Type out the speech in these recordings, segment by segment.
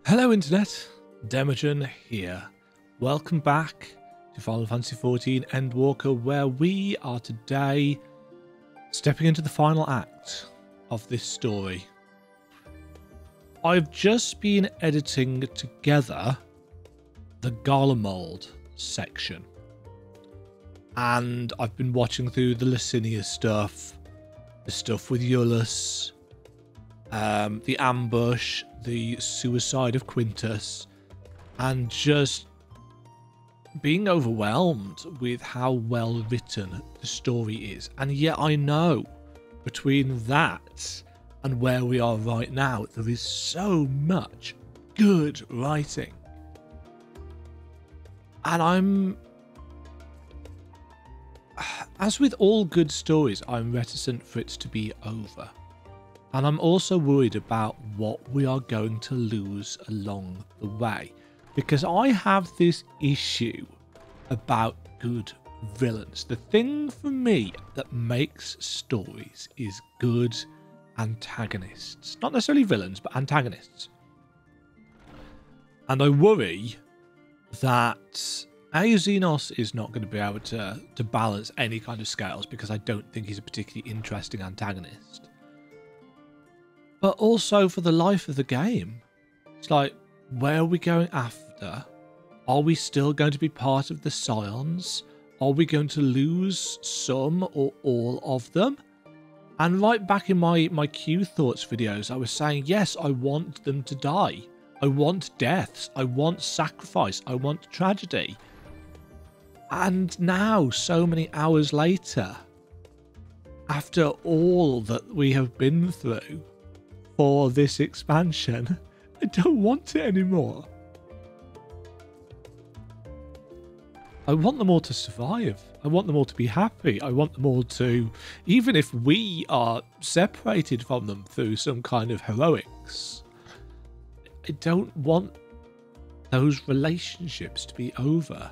Hello Internet, Demagen here. Welcome back to Final Fantasy XIV Endwalker, where we are today stepping into the final act of this story. I've just been editing together the Garlemald section, and I've been watching through the Licinia stuff, the stuff with Iulus, the ambush, the suicide of Quintus, and just being overwhelmed with how well written the story is. And yet I know between that and where we are right now, there is so much good writing. And as with all good stories, I'm reticent for it to be over. And I'm also worried about what we are going to lose along the way. Because I have this issue about good villains. The thing for me that makes stories is good antagonists. Not necessarily villains, but antagonists. And I worry that Xenos is not going to be able to balance any kind of scales, because I don't think he's a particularly interesting antagonist. But also for the life of the game, it's like, where are we going after? Are we still going to be part of the Scions? Are we going to lose some or all of them? And right back in my Q Thoughts videos, I was saying, yes, I want them to die. I want deaths. I want sacrifice. I want tragedy. And now, so many hours later, after all that we have been through for this expansion, I don't want it anymore. I want them all to survive. I want them all to be happy. I want them all to, even if we are separated from them through some kind of heroics, I don't want those relationships to be over.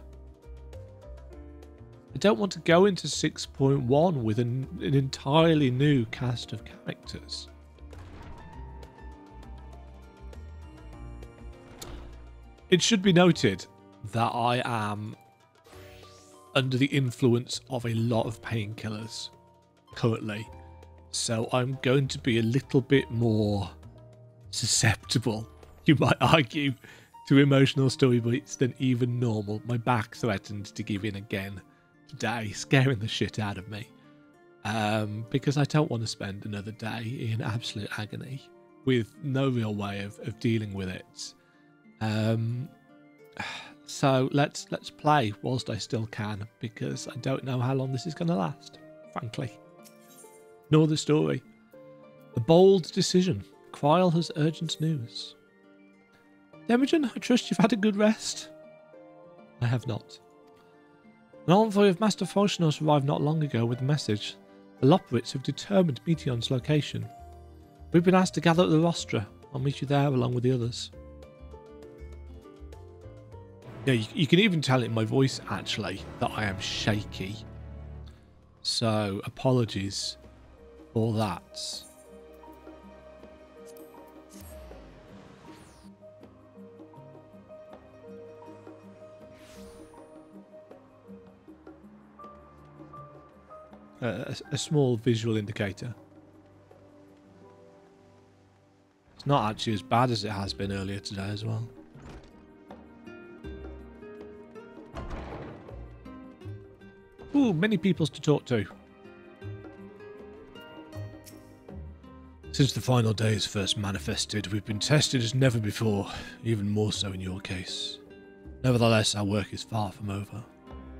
I don't want to go into 6.1 with an entirely new cast of characters. It should be noted that I am under the influence of a lot of painkillers currently, so I'm going to be a little bit more susceptible, you might argue, to emotional story beats than even normal. My back threatened to give in again today, scaring the shit out of me, because I don't want to spend another day in absolute agony with no real way of dealing with it. So let's play whilst I still can, because I don't know how long this is going to last, frankly. Nor the story. A bold decision. Kryl has urgent news. Demagen, I trust you've had a good rest. I have not. An envoy of Master Falchinos arrived not long ago with a message. The Loporrits have determined Meteon's location. We've been asked to gather at the Rostra. I'll meet you there along with the others. Yeah, you can even tell in my voice, actually, that I am shaky. So, apologies for that. A small visual indicator. It's not actually as bad as it has been earlier today as well. Ooh, many peoples to talk to. Since the final days first manifested, we've been tested as never before, even more so in your case. Nevertheless, our work is far from over.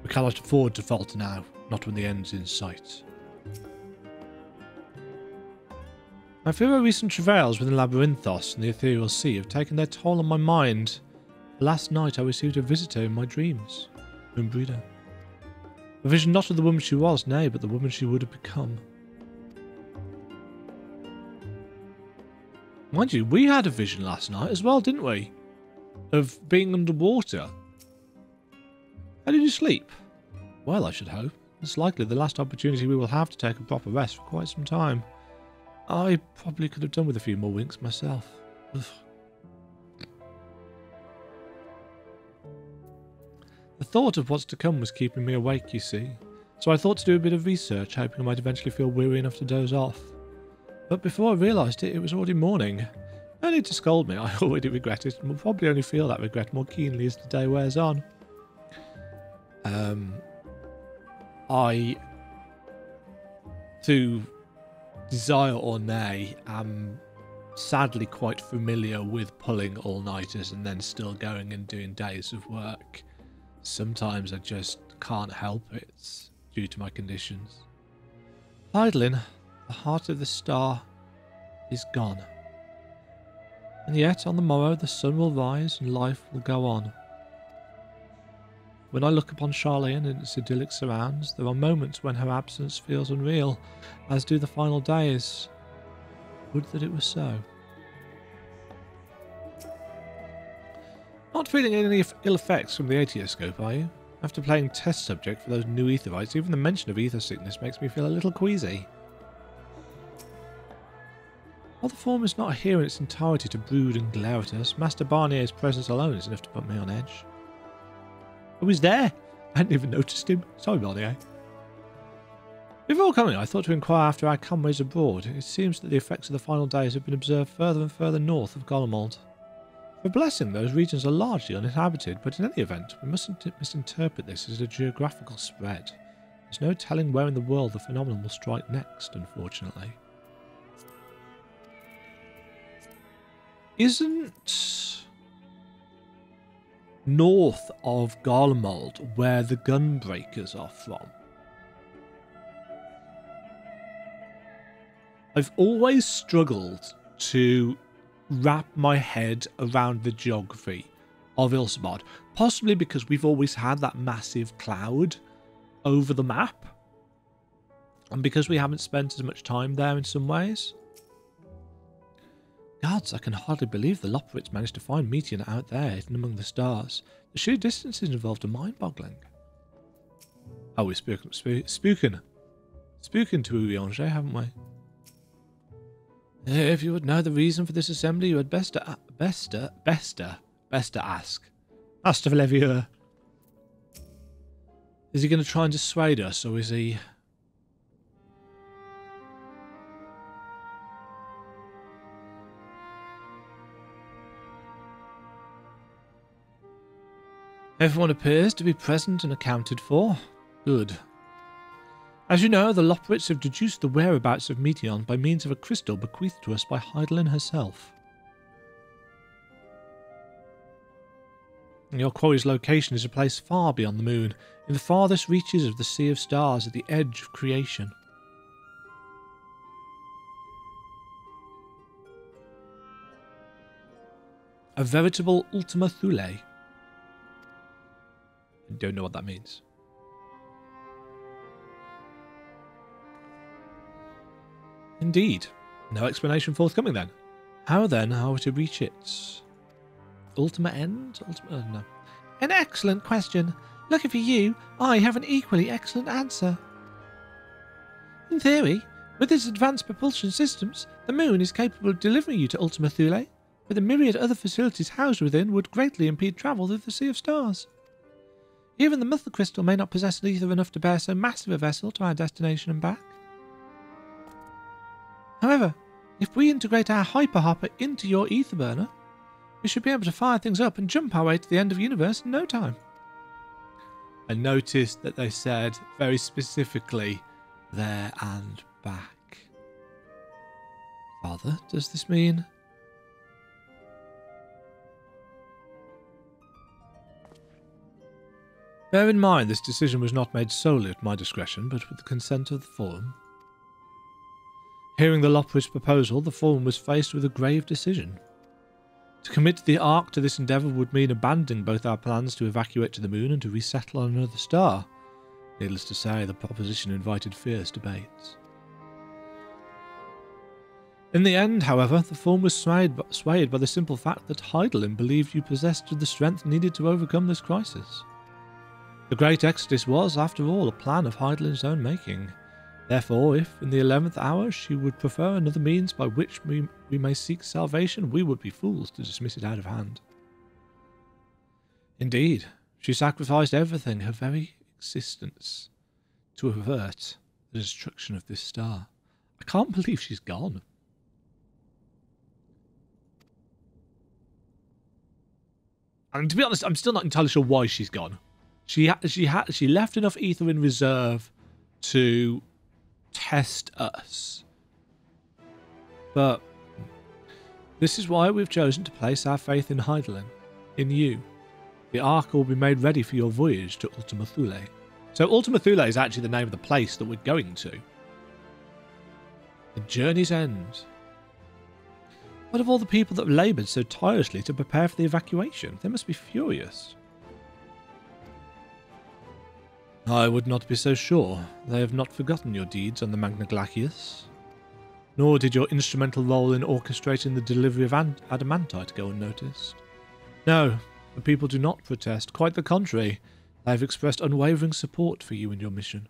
We cannot afford to falter now, not when the end's in sight. I fear our recent travails within Labyrinthos and the Ethereal Sea have taken their toll on my mind. Last night I received a visitor in my dreams, Umbrida. A vision not of the woman she was, nay, but the woman she would have become. Mind you, we had a vision last night as well, didn't we? Of being underwater. How did you sleep? Well, I should hope. It's likely the last opportunity we will have to take a proper rest for quite some time. I probably could have done with a few more winks myself. Ugh. The thought of what's to come was keeping me awake, you see, so I thought to do a bit of research, hoping I might eventually feel weary enough to doze off. But before I realised it, it was already morning. No need to scold me, I already regret it, and will probably only feel that regret more keenly as the day wears on. I, through desire or nay, am sadly quite familiar with pulling all-nighters and then still going and doing days of work. Sometimes I just can't help it due to my conditions. Heidelin, the heart of the star, is gone. And yet on the morrow the sun will rise and life will go on. When I look upon Charlene and its idyllic surrounds, there are moments when her absence feels unreal, as do the final days. Would that it was so. Not feeling any ill effects from the aetioscope, are you? After playing test subject for those new etherites, even the mention of ether sickness makes me feel a little queasy. While the form is not here in its entirety to brood and glare at us, Master Barnier's presence alone is enough to put me on edge. Who was there? I hadn't even noticed him. Sorry, Barnier. Before coming, I thought to inquire after our comrades abroad. It seems that the effects of the final days have been observed further and further north of Golemold. For a blessing, those regions are largely uninhabited, but in any event, we mustn't misinterpret this as a geographical spread. There's no telling where in the world the phenomenon will strike next, unfortunately. Isn't north of Golemold where the gunbreakers are from? I've always struggled to wrap my head around the geography of Ilsamod, possibly because we've always had that massive cloud over the map, and because we haven't spent as much time there in some ways. Gods, I can hardly believe the Loporits managed to find Meteor out there hidden among the stars. The sheer distances involved are mind-boggling. Oh, we've spoken to Urianger, haven't we? If you would know the reason for this assembly, you had best ask. Master Levieux. Is he going to try and dissuade us, or is he... Everyone appears to be present and accounted for. Good. As you know, the Loporits have deduced the whereabouts of Meteon by means of a crystal bequeathed to us by Heidelin herself. Your quarry's location is a place far beyond the moon, in the farthest reaches of the Sea of Stars at the edge of creation. A veritable Ultima Thule. I don't know what that means. Indeed. No explanation forthcoming then. How then are we to reach it? Ultima end? No. An excellent question. Lucky for you, I have an equally excellent answer. In theory, with its advanced propulsion systems, the moon is capable of delivering you to Ultima Thule, but the myriad other facilities housed within would greatly impede travel through the Sea of Stars. Even the Mythic Crystal may not possess ether enough to bear so massive a vessel to our destination and back. However, if we integrate our hyperhopper into your ether burner, we should be able to fire things up and jump our way to the end of the universe in no time. I noticed that they said very specifically there and back. Father, does this mean... Bear in mind, this decision was not made solely at my discretion, but with the consent of the Forum. Hearing the Loporits' proposal, the Forum was faced with a grave decision. To commit the Ark to this endeavour would mean abandoning both our plans to evacuate to the moon and to resettle on another star. Needless to say, the proposition invited fierce debates. In the end, however, the Forum was swayed by the simple fact that Heidelin believed you possessed the strength needed to overcome this crisis. The Great Exodus was, after all, a plan of Heidelin's own making. Therefore, if in the 11th hour she would prefer another means by which we may seek salvation, we would be fools to dismiss it out of hand. Indeed, she sacrificed everything, her very existence, to avert the destruction of this star. I can't believe she's gone. And to be honest, I'm still not entirely sure why she's gone. She left enough ether in reserve to test us. But this is why we've chosen to place our faith in Hydaelyn, in you. The Ark will be made ready for your voyage to Ultima Thule. So Ultima Thule is actually the name of the place that we're going to. The journey's end. What of all the people that laboured so tirelessly to prepare for the evacuation? They must be furious. I would not be so sure. They have not forgotten your deeds on the Magna Glacius. Nor did your instrumental role in orchestrating the delivery of adamantite go unnoticed. No, the people do not protest. Quite the contrary. They have expressed unwavering support for you and your mission.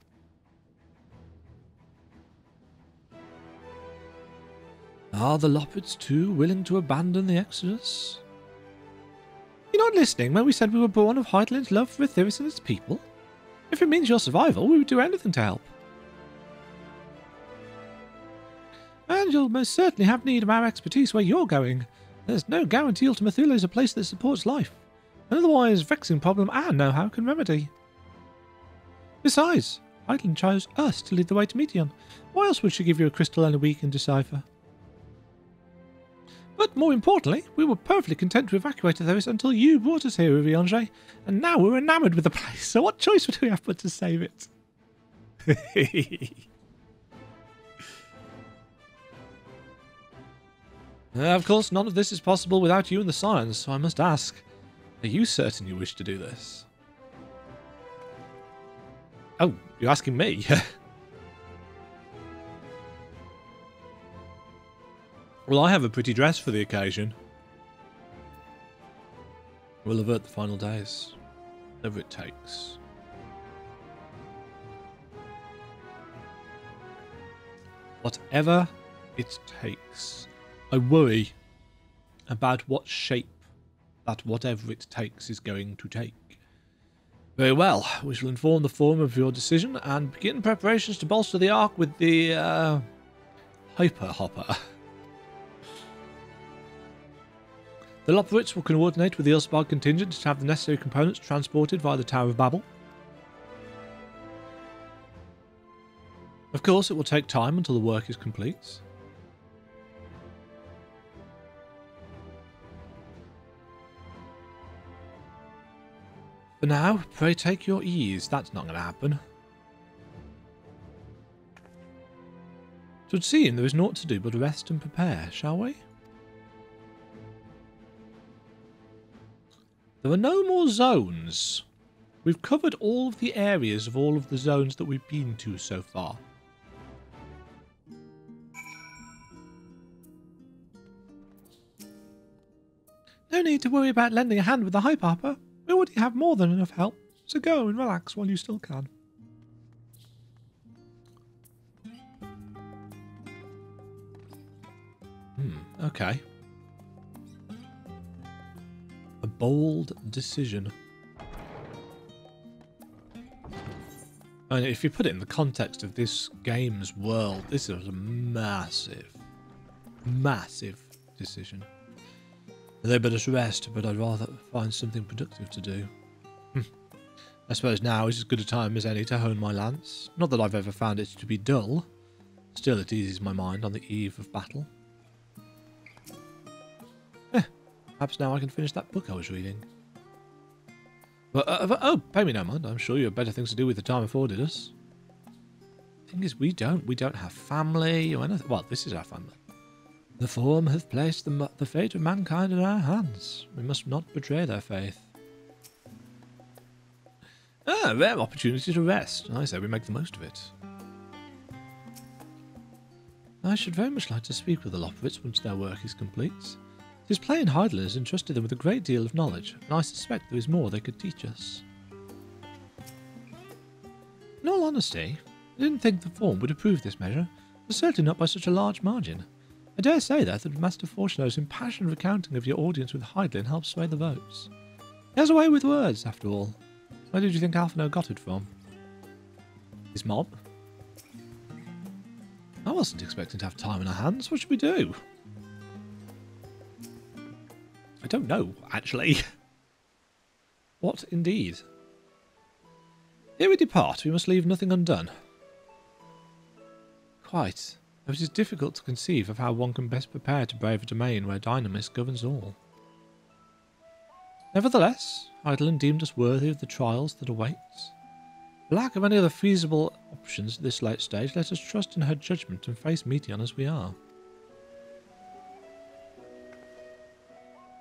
Are the Loppets too willing to abandon the Exodus? You're not listening when we said we were born of Hydaelyn's love for Etheirys and its people? If it means your survival, we would do anything to help. And you'll most certainly have need of our expertise where you're going. There's no guarantee Ultima Thule is a place that supports life. An otherwise vexing problem our know-how can remedy. Besides, Hydaelyn chose us to lead the way to Meteon. Why else would she give you a crystal only we can decipher? But more importantly, we were perfectly content to evacuate Etheirys until you brought us here, Riviange, and now we're enamoured with the place, so what choice would we have but to save it? Of course, none of this is possible without you and the science, so I must ask, are you certain you wish to do this? Oh, you're asking me? Well, I have a pretty dress for the occasion. We'll avert the final days. Whatever it takes. Whatever it takes. I worry about what shape that whatever it takes is going to take. Very well, we shall inform the Forum of your decision and begin preparations to bolster the Ark with the Hyper Hopper. The Loppets will coordinate with the Ilsbard contingent to have the necessary components transported via the Tower of Babel. Of course, it will take time until the work is complete. For now, pray take your ease. That's not going to happen. It would seem there is naught to do but rest and prepare, shall we? There are no more zones. We've covered all of the areas of all of the zones that we've been to so far. No need to worry about lending a hand with the Hyper Hopper. We already have more than enough help, so go and relax while you still can. Okay. A bold decision. And if you put it in the context of this game's world, this is a massive, massive decision. They bid us rest, but I'd rather find something productive to do. I suppose now is as good a time as any to hone my lance. Not that I've ever found it to be dull. Still, it eases my mind on the eve of battle. Perhaps now I can finish that book I was reading. But, oh, pay me no mind. I'm sure you have better things to do with the time afforded us. Thing is, we don't have family or anything. Well, this is our family. The Forum have placed the fate of mankind in our hands. We must not betray their faith. A rare opportunity to rest. I say we make the most of it. I should very much like to speak with the Loppets once their work is complete. It is plain Hydaelyn has entrusted them with a great deal of knowledge, and I suspect there is more they could teach us. In all honesty, I didn't think the form would approve this measure, but certainly not by such a large margin. I dare say that Master Fortuno's impassioned recounting of your audience with Hydelin helped sway the votes. He has a way with words, after all. Where did you think Alphino got it from? His mob? I wasn't expecting to have time in our hands. What should we do? I don't know, actually. What indeed? Ere we depart, we must leave nothing undone. Quite. Though it is difficult to conceive of how one can best prepare to brave a domain where Dynamis governs all. Nevertheless, Hydelin deemed us worthy of the trials that await. For lack of any other feasible options at this late stage, let us trust in her judgment and face Meteon as we are.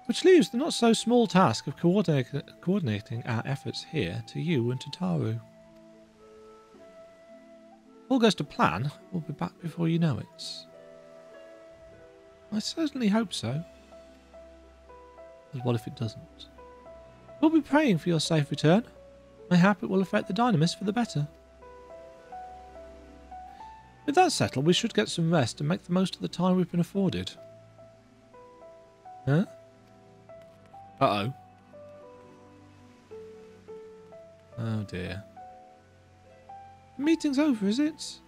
Which leaves the not so small task of coordinating our efforts here to you and to Taru. If all goes to plan, we'll be back before you know it. I certainly hope so. But what if it doesn't? We'll be praying for your safe return. Mayhap it will affect the Dynamis for the better. With that settled, we should get some rest and make the most of the time we've been afforded. Huh? Uh-oh. Oh dear. The meeting's over, is it?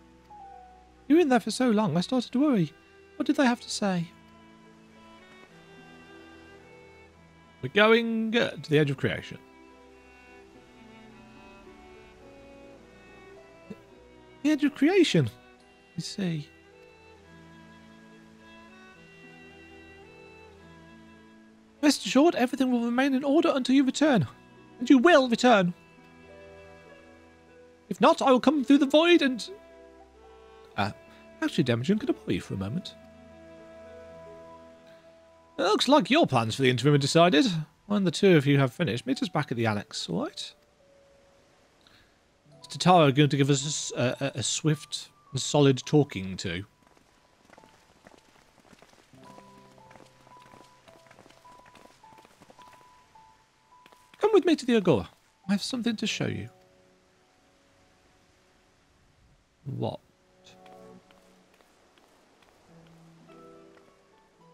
You were in there for so long, I started to worry. What did they have to say? We're going to the edge of creation. The edge of creation? I see. Rest assured, everything will remain in order until you return. And you will return. If not, I will come through the void and... actually, Demagen, could I borrow you for a moment? It looks like your plans for the interim are decided. When the two of you have finished, meet us back at the annex, alright? Is Tatara going to give us a swift and solid talking to? Come with me to the Agora. I have something to show you. What?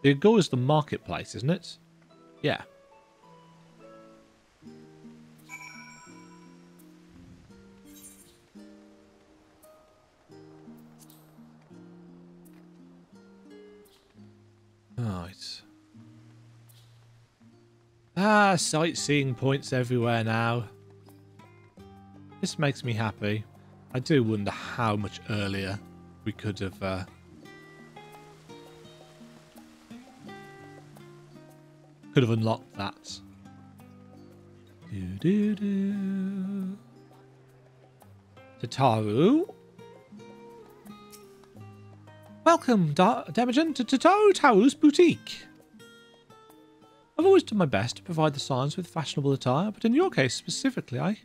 The Agora is the marketplace, isn't it? Yeah. Right. Ah, sightseeing points everywhere now. This makes me happy. I do wonder how much earlier we could have... could have unlocked that. Tataru. Welcome, Demagen, to Taru's boutique. I've always done my best to provide the Scions with fashionable attire, but in your case specifically, I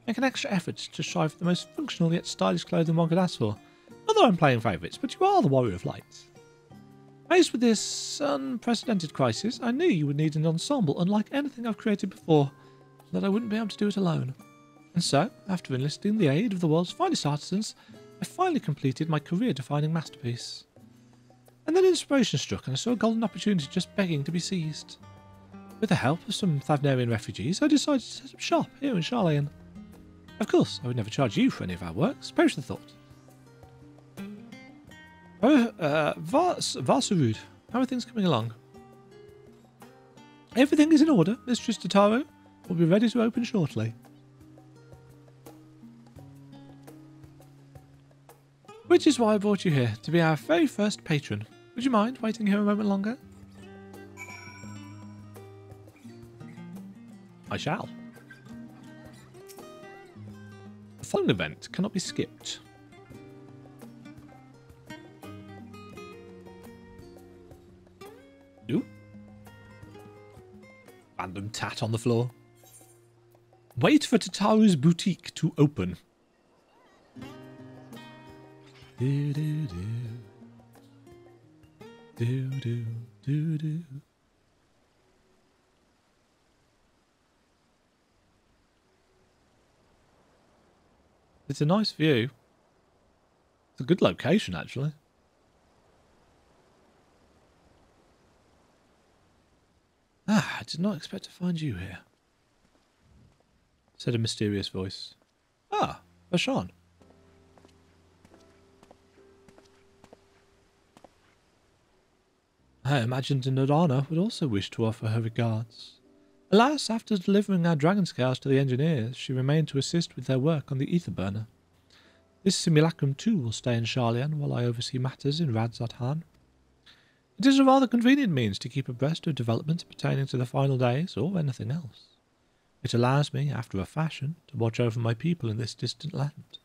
make an extra effort to strive for the most functional yet stylish clothing one could ask for. Not that I'm playing favourites, but you are the Warrior of Light. Faced with this unprecedented crisis, I knew you would need an ensemble unlike anything I've created before, and that I wouldn't be able to do it alone. And so, after enlisting the aid of the world's finest artisans, I finally completed my career-defining masterpiece. And then inspiration struck and I saw a golden opportunity just begging to be seized. With the help of some Thavnarian refugees, I decided to set up shop here in Charlayan. Of course, I would never charge you for any of our works. Perish the thought. Varsarud, how are things coming along? Everything is in order, Mistress Tataru. We'll be ready to open shortly. Which is why I brought you here, to be our very first patron. Would you mind waiting here a moment longer? I shall. The following event cannot be skipped. Ooh. Random tat on the floor. Wait for Tataru's boutique to open. Do do do. Do do do do. It's a nice view. It's a good location, actually. Ah, I did not expect to find you here, said a mysterious voice. Ah, Bashan. I imagined Nadana would also wish to offer her regards. Alas, after delivering our dragon scales to the engineers, she remained to assist with their work on the ether burner. This simulacrum too will stay in Sharlayan while I oversee matters in Radzat-Han. It is a rather convenient means to keep abreast of developments pertaining to the final days or anything else. It allows me, after a fashion, to watch over my people in this distant land.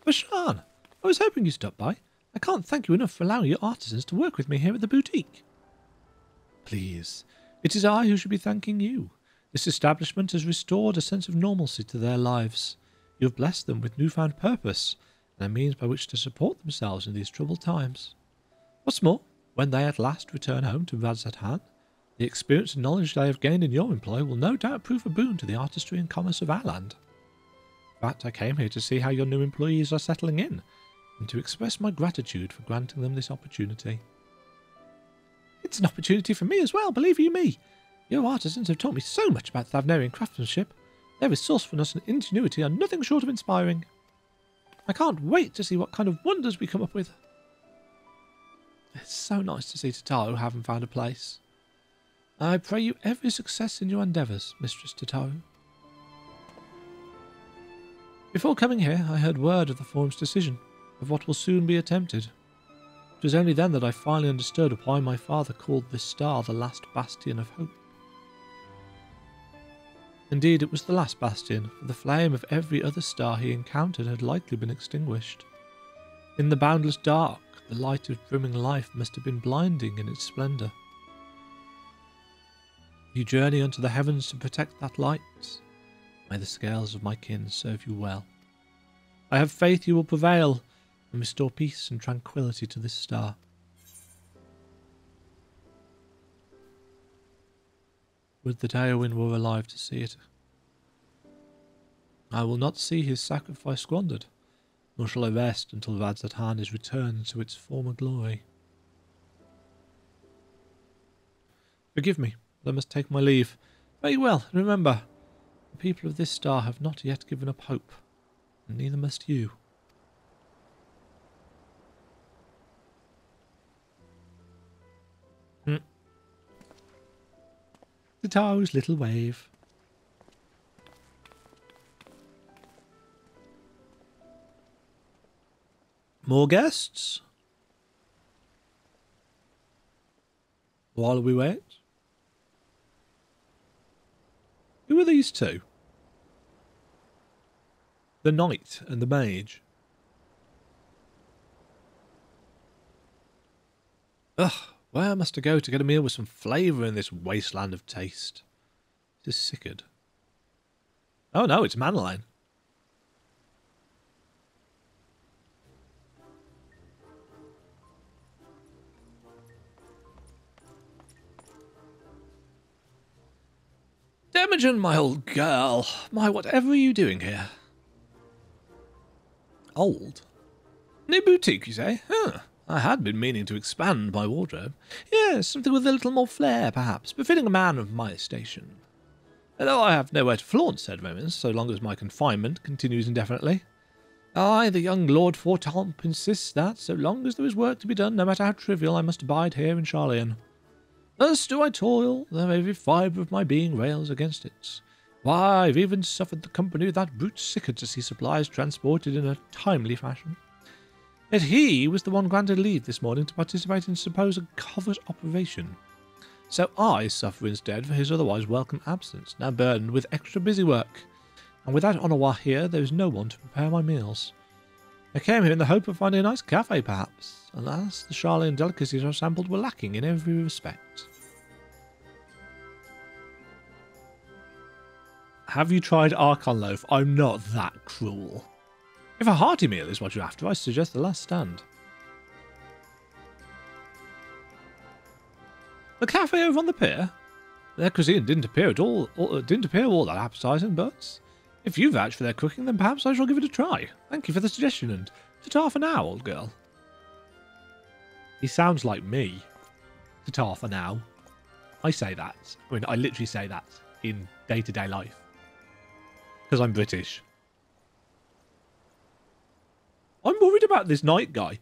Bashan, I was hoping you'd stop by. I can't thank you enough for allowing your artisans to work with me here at the boutique. Please, it is I who should be thanking you. This establishment has restored a sense of normalcy to their lives. You have blessed them with newfound purpose, and a means by which to support themselves in these troubled times. What's more, when they at last return home to Radzat-Han, the experience and knowledge they have gained in your employ will no doubt prove a boon to the artistry and commerce of our land. In fact, I came here to see how your new employees are settling in, and to express my gratitude for granting them this opportunity. It's an opportunity for me as well, believe you me. Your artisans have taught me so much about Thavnarian craftsmanship. Their resourcefulness and ingenuity are nothing short of inspiring. I can't wait to see what kind of wonders we come up with. It's so nice to see Tataru having found a place. I pray you every success in your endeavours, Mistress Tataru. Before coming here, I heard word of the forum's decision, of what will soon be attempted. It was only then that I finally understood why my father called this star the last bastion of hope. Indeed, it was the last bastion, for the flame of every other star he encountered had likely been extinguished. In the boundless dark, the light of brimming life must have been blinding in its splendour. You journey unto the heavens to protect that light. May the scales of my kin serve you well. I have faith you will prevail and restore peace and tranquillity to this star. Would that Eowyn were alive to see it. I will not see his sacrifice squandered, nor shall I rest until Radzat-Han is returned to its former glory. Forgive me, but I must take my leave. Very well, and remember, the people of this star have not yet given up hope, and neither must you. Tataru's little wave. More guests? While we wait. Who are these two? The knight and the mage. Ugh, where must I go to get a meal with some flavour in this wasteland of taste? This is sickered. Oh no, it's Madeline. Demagen, my old girl. My, whatever are you doing here? Old? New boutique, you say? Huh. I had been meaning to expand my wardrobe. Yes, something with a little more flair, perhaps, befitting a man of my station. Although I have nowhere to flaunt said moments, so long as my confinement continues indefinitely. I, the young Lord Fortamp, insists that, so long as there is work to be done, no matter how trivial, I must abide here in Sharlayan. Thus do I toil, though every fibre of my being rails against it. Why, I've even suffered the company of that brute Sickard to see supplies transported in a timely fashion. Yet he was the one granted leave this morning to participate in supposed covert operation. So I suffer instead for his otherwise welcome absence, now burdened with extra busy work. And without Onawa here, there is no one to prepare my meals. I came here in the hope of finding a nice cafe, perhaps. Alas, the Sharlayan delicacies I sampled were lacking in every respect. Have you tried Archon Loaf? I'm not that cruel. If a hearty meal is what you're after, I suggest the last stand. The cafe over on the pier? Their cuisine didn't appear all that appetizing, but If you vouch for their cooking, then perhaps I shall give it a try. Thank you for the suggestion, and ta-ta for now, old girl. He sounds like me. Ta-ta for now. I say that. I mean, I literally say that in day-to-day life. Because I'm British. I'm worried about this night guy.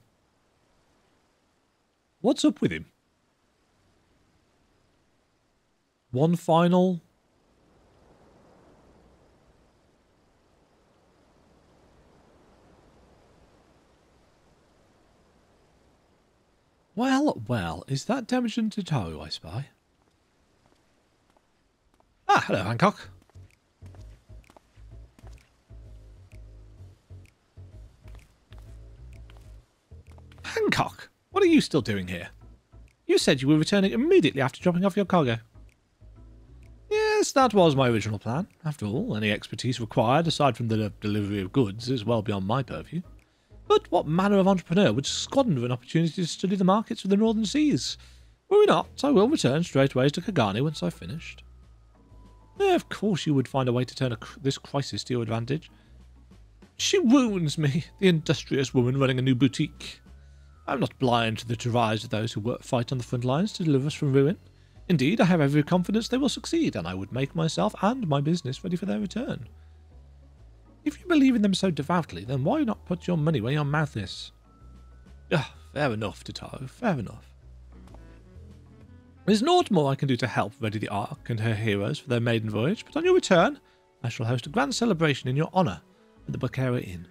What's up with him? One final... Well, is that Temujin Tataru I spy? Ah, hello, Hancock. Hancock, what are you still doing here? You said you were returning immediately after dropping off your cargo. Yes, that was my original plan. After all, any expertise required, aside from the delivery of goods, is well beyond my purview. But what manner of entrepreneur would squander an opportunity to study the markets of the northern seas? Worry not, I will return straightway to Kagani once I've finished. Of course you would find a way to turn this crisis to your advantage. She wounds me, the industrious woman running a new boutique. I'm not blind to the drives of those who fight on the front lines to deliver us from ruin. Indeed, I have every confidence they will succeed, and I would make myself and my business ready for their return. If you believe in them so devoutly, then why not put your money where your mouth is? Fair enough, Tataru, fair enough. There's naught more I can do to help ready the Ark and her heroes for their maiden voyage, but on your return, I shall host a grand celebration in your honour at the Bakera Inn.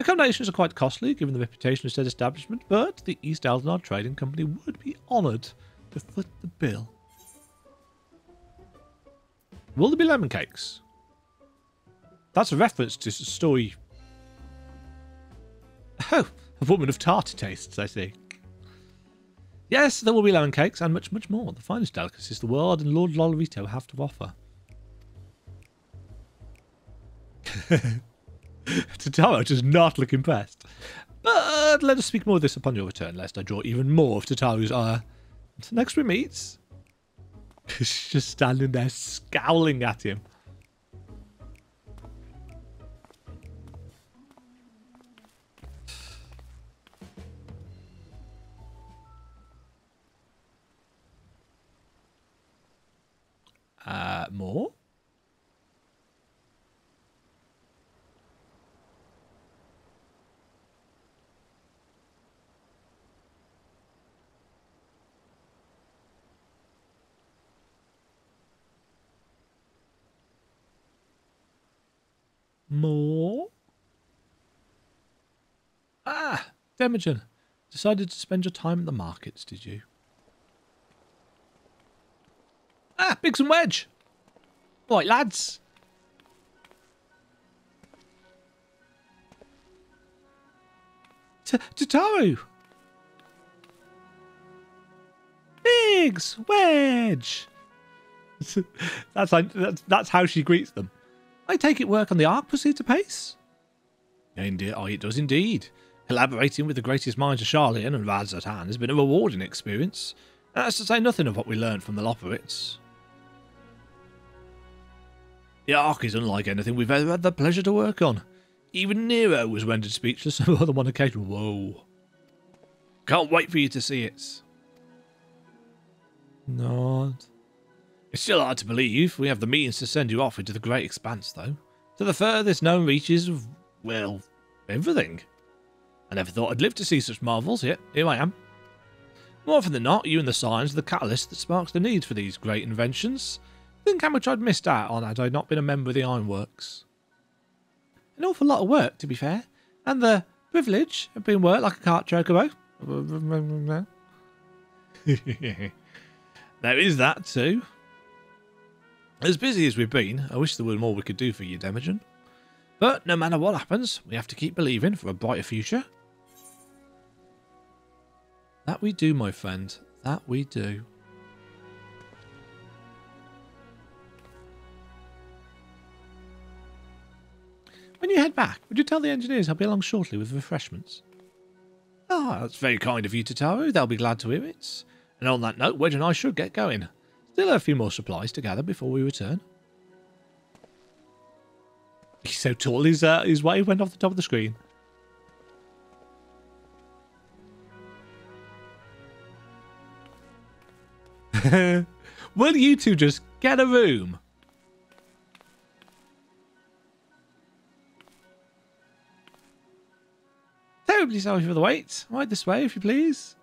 Accommodations are quite costly, given the reputation of said establishment, but the East Eldonard Trading Company would be honoured to foot the bill. Will there be lemon cakes? That's a reference to story. Oh, a woman of tartar tastes, I see. Yes, there will be lemon cakes and much, much more. The finest delicacies the world and Lord Lolorito have to offer. Tataru does not look impressed. But let us speak more of this upon your return, lest I draw even more of Tataru's ire. Until next we meet. She's just standing there scowling at him. More? More? Ah, Temujin. Decided to spend your time at the markets, did you? Ah, Biggs and Wedge. Right, lads. Tataru. Biggs, Wedge. That's how she greets them. I take it work on the Ark proceeds apace? Indeed, it does indeed. Collaborating with the greatest minds of Charlian and Raz-Zatan has been a rewarding experience. That's to say nothing of what we learned from the Loperites. The Ark is unlike anything we've ever had the pleasure to work on. Even Nero was rendered speechless on more than one occasion. Whoa. Can't wait for you to see it. Not. It's still hard to believe we have the means to send you off into the great expanse, though. To the furthest known reaches of, well, everything. I never thought I'd live to see such marvels, yet here I am. More often than not, you and the science are the catalyst that sparks the need for these great inventions. Think how much I'd missed out on had I not been a member of the Ironworks. An awful lot of work, to be fair, and the privilege of being worked like a cart chocobo. There is that too. As busy as we've been, I wish there were more we could do for you, Temujin. But no matter what happens, we have to keep believing for a brighter future. That we do, my friend. That we do. When you head back, would you tell the engineers I'll be along shortly with refreshments? Ah, that's very kind of you, Tataru. They'll be glad to hear it. And on that note, Wedge and I should get going. Still a few more supplies to gather before we return. He's so tall, his wave went off the top of the screen. Will you two just get a room? Terribly sorry for the wait. Right this way, if you please.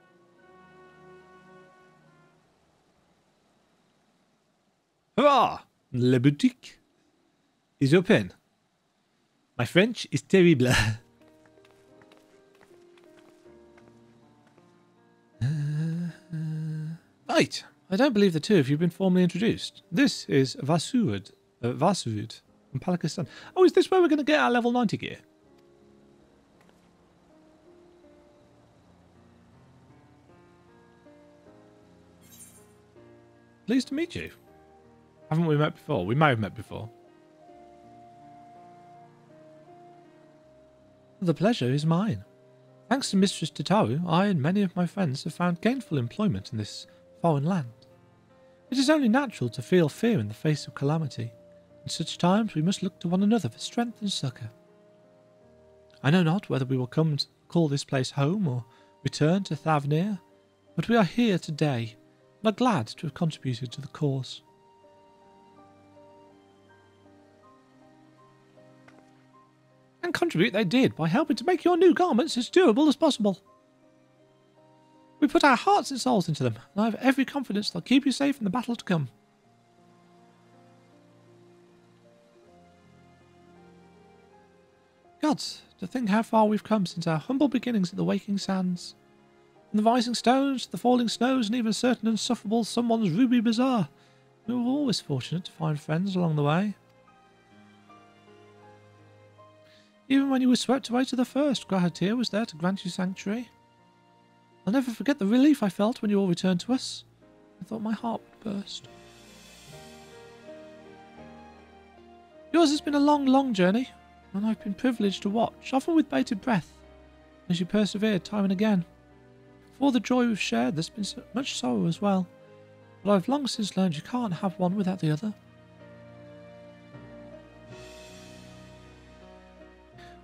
Hurrah! Le boutique is open. My French is terrible. Right. I don't believe the two of you have been formally introduced. This is Vasud from Pakistan. Oh, is this where we're going to get our level 90 gear? Pleased to meet you. Haven't we met before? We may have met before. The pleasure is mine. Thanks to Mistress Tataru, I and many of my friends have found gainful employment in this foreign land. It is only natural to feel fear in the face of calamity. In such times we must look to one another for strength and succour. I know not whether we will come to call this place home or return to Thavnir, but we are here today and are glad to have contributed to the cause. And contribute they did by helping to make your new garments as durable as possible. We put our hearts and souls into them, and I have every confidence they'll keep you safe in the battle to come. Gods, to think how far we've come since our humble beginnings at the Waking Sands. From the rising stones, the falling snows, and even certain insufferable someone's ruby bazaar, we were always fortunate to find friends along the way. Even when you were swept away to the first, Grahatir was there to grant you sanctuary. I'll never forget the relief I felt when you all returned to us. I thought my heart would burst. Yours has been a long, long journey, and I've been privileged to watch, often with bated breath, as you persevered time and again. For all the joy we've shared, there's been so much sorrow as well, but I've long since learned you can't have one without the other.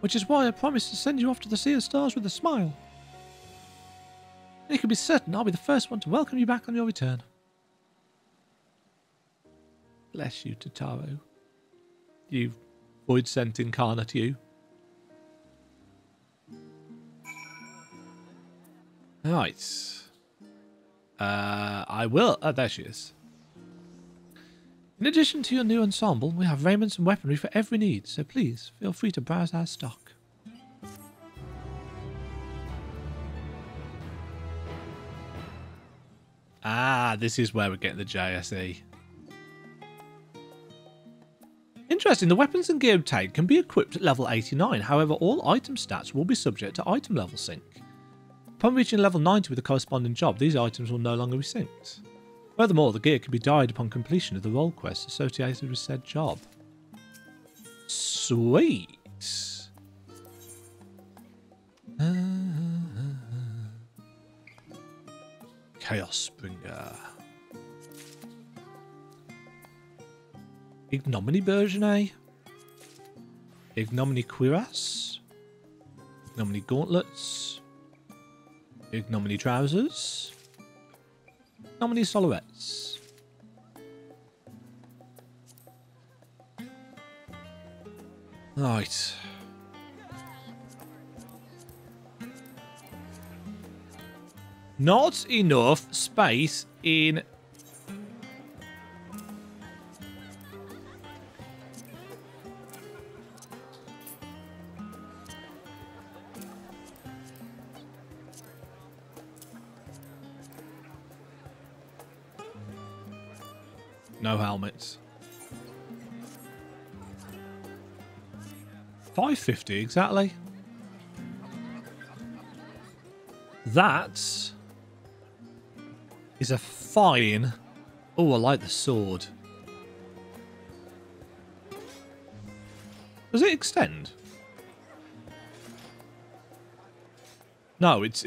Which is why I promised to send you off to the Sea of Stars with a smile. And you can be certain I'll be the first one to welcome you back on your return. Bless you, Tataru. You void scent incarnate, you. Right. I will. Oh, there she is. In addition to your new ensemble, we have raiments and weaponry for every need, so please feel free to browse our stock. Ah, this is where we're getting the JSE. Interesting, the weapons and gear obtained can be equipped at level 89, however all item stats will be subject to item level sync. Upon reaching level 90 with the corresponding job, these items will no longer be synced. Furthermore, the gear can be dyed upon completion of the role quest associated with said job. Sweet! Chaos Springer. Ignominy Bergenet. Ignominy Cuirass. Ignominy Gauntlets. Ignominy Trousers. Ignominy Solorettes. Right. Not enough space in... No helmets. 550 exactly. That is a fine. Oh, I like the sword. Does it extend? No, it's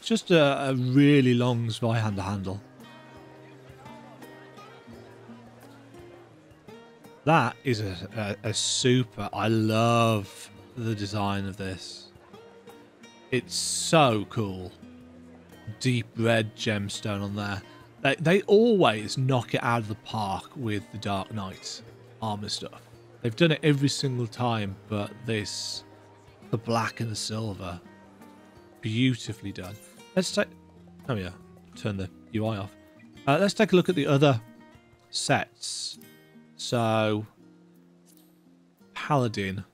just a really long Zweihander handle. That is a super... I love the design of this. It's so cool. Deep red gemstone on there. They always knock it out of the park with the Dark Knight armor stuff. They've done it every single time, but this, the black and the silver, beautifully done. Let's take... Oh yeah, turn the UI off. Let's take a look at the other sets. So, Paladin.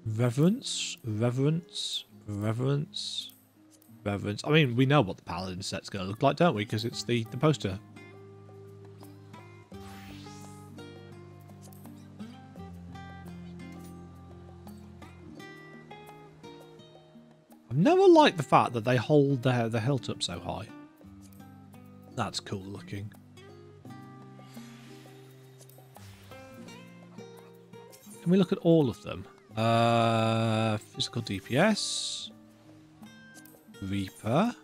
Reverence, reverence, reverence, reverence. I mean, we know what the Paladin set's going to look like, don't we? Because it's the poster. I've never liked the fact that they hold their hilt up so high. That's cool looking. Can we look at all of them? Physical DPS. Reaper.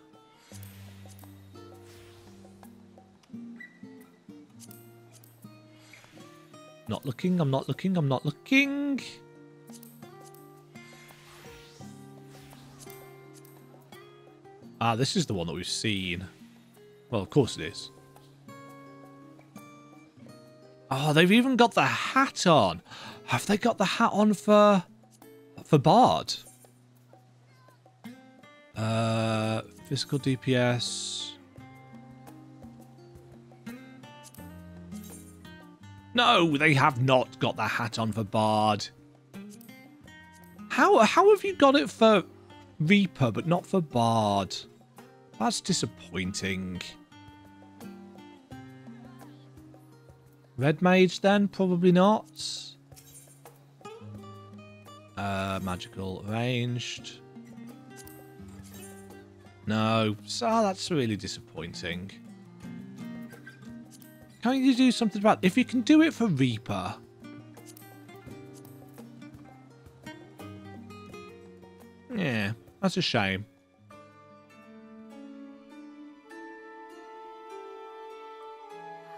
Not looking, I'm not looking, I'm not looking. Ah, this is the one that we've seen. Well, of course it is. Oh, they've even got the hat on. Have they got the hat on for Bard? Physical DPS. No, they have not got the hat on for Bard. How have you got it for Reaper but not for Bard? That's disappointing. Red Mage then? Probably not. Magical ranged. No. So that's really disappointing. Can't you do something about it? If you can do it for Reaper. Yeah, that's a shame.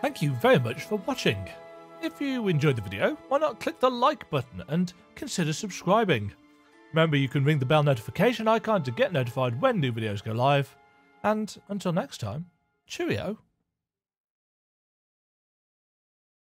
Thank you very much for watching. If you enjoyed the video, why not click the like button and consider subscribing. Remember, you can ring the bell notification icon to get notified when new videos go live. And until next time, cheerio.